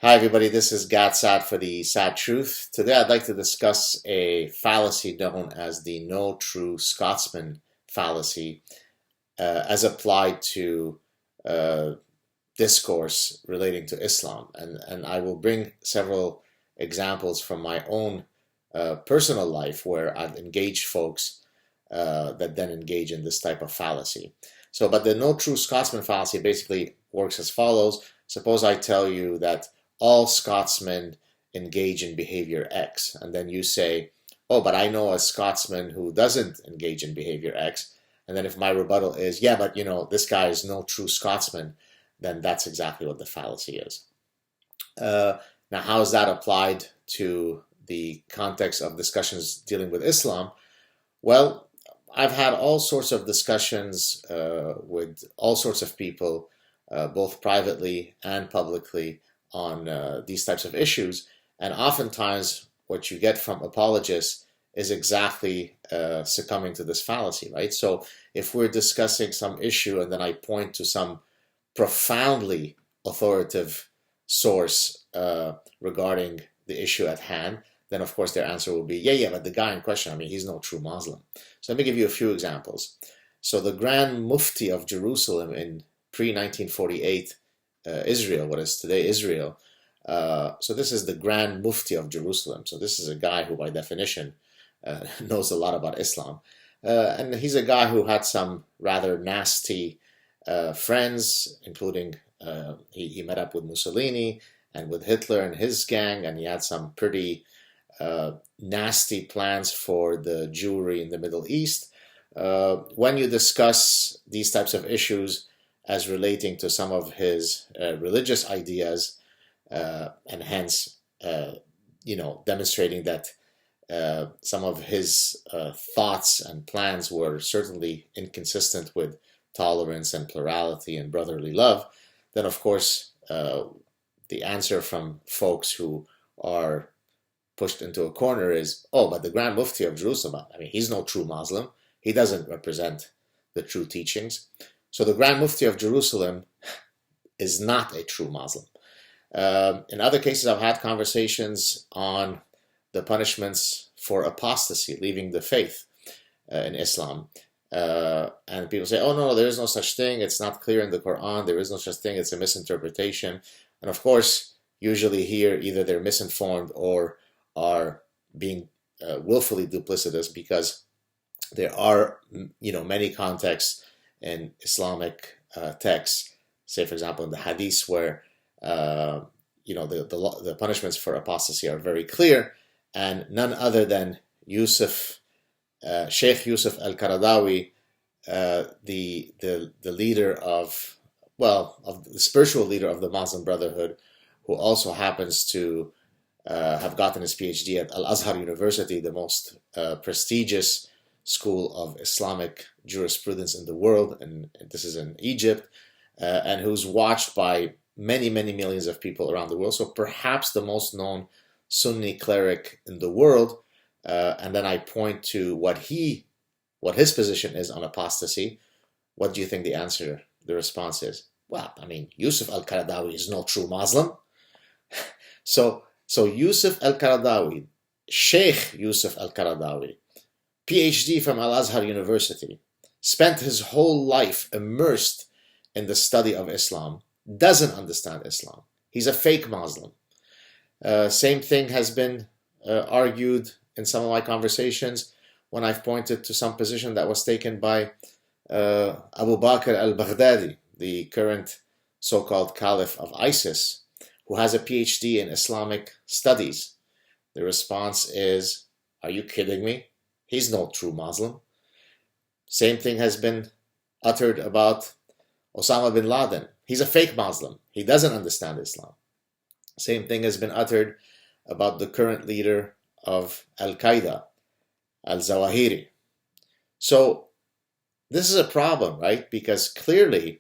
Hi everybody, this is Saad for the Sad Truth. Today I'd like to discuss a fallacy known as the no true Scotsman fallacy as applied to uh, discourse relating to Islam. And I will bring several examples from my own personal life where I've engaged folks that then engage in this type of fallacy. But the no true Scotsman fallacy basically works as follows. Suppose I tell you that all Scotsmen engage in behavior X. And then you say, oh, but I know a Scotsman who doesn't engage in behavior X. And then if my rebuttal is, yeah, but this guy is no true Scotsman, then that's exactly what the fallacy is. Now, how is that applied to the context of discussions dealing with Islam? Well, I've had all sorts of discussions with all sorts of people, both privately and publicly, on these types of issues, and oftentimes what you get from apologists is exactly succumbing to this fallacy, right? So if we're discussing some issue and then I point to some profoundly authoritative source regarding the issue at hand, then of course their answer will be, yeah, but the guy in question, he's no true Muslim. So let me give you a few examples. So the Grand Mufti of Jerusalem in pre-1948 Israel, what is today Israel. So this is the Grand Mufti of Jerusalem. So this is a guy who, by definition, knows a lot about Islam. And he's a guy who had some rather nasty friends, including he met up with Mussolini and with Hitler and his gang, and he had some pretty nasty plans for the Jewry in the Middle East. When you discuss these types of issues as relating to some of his religious ideas, and hence, demonstrating that some of his thoughts and plans were certainly inconsistent with tolerance and plurality and brotherly love, then of course the answer from folks who are pushed into a corner is, oh, but the Grand Mufti of Jerusalem, he's no true Muslim. He doesn't represent the true teachings. So the Grand Mufti of Jerusalem is not a true Muslim. In other cases, I've had conversations on the punishments for apostasy, leaving the faith in Islam. And people say, oh, no, there is no such thing. It's not clear in the Qur'an. There is no such thing. It's a misinterpretation. And of course, usually here, either they're misinformed or are being willfully duplicitous, because there are, many contexts in Islamic texts, say for example in the Hadith, where the punishments for apostasy are very clear, and none other than Sheikh Yusuf Al-Qaradawi, the leader of the spiritual leader of the Muslim Brotherhood, who also happens to have gotten his PhD at Al-Azhar University, the most prestigious school of Islamic jurisprudence in the world, and this is in Egypt, and who's watched by many, many millions of people around the world. So perhaps the most known Sunni cleric in the world. And then I point to what his position is on apostasy. What do you think the response is? Well, Yusuf Al-Qaradawi is no true Muslim. So Yusuf Al-Qaradawi, Sheikh Yusuf Al-Qaradawi, PhD from Al-Azhar University, spent his whole life immersed in the study of Islam, doesn't understand Islam. He's a fake Muslim. Same thing has been argued in some of my conversations when I've pointed to some position that was taken by Abu Bakr al-Baghdadi, the current so-called caliph of ISIS, who has a PhD in Islamic studies. The response is, are you kidding me? He's no true Muslim. Same thing has been uttered about Osama bin Laden. He's a fake Muslim. He doesn't understand Islam. Same thing has been uttered about the current leader of Al-Qaeda, Al-Zawahiri. So this is a problem, right? Because clearly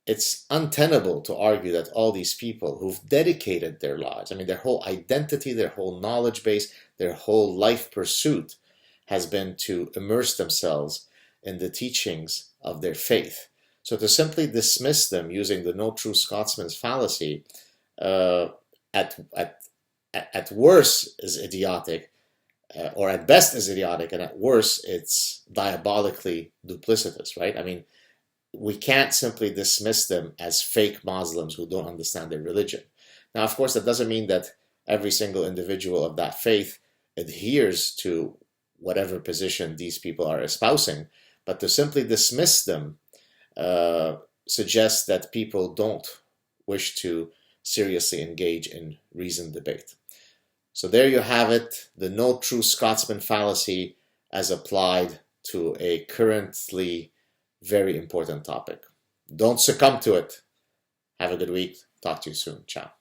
it's untenable to argue that all these people who've dedicated their lives, their whole identity, their whole knowledge base, their whole life pursuit has been to immerse themselves in the teachings of their faith. So to simply dismiss them using the no true Scotsman's fallacy at worst is idiotic, or at best is idiotic, and at worst it's diabolically duplicitous, right? I mean, we can't simply dismiss them as fake Muslims who don't understand their religion. Now, of course, that doesn't mean that every single individual of that faith adheres to whatever position these people are espousing, but to simply dismiss them suggests that people don't wish to seriously engage in reasoned debate. So there you have it, the no true Scotsman fallacy as applied to a currently very important topic. Don't succumb to it. Have a good week. Talk to you soon. Ciao.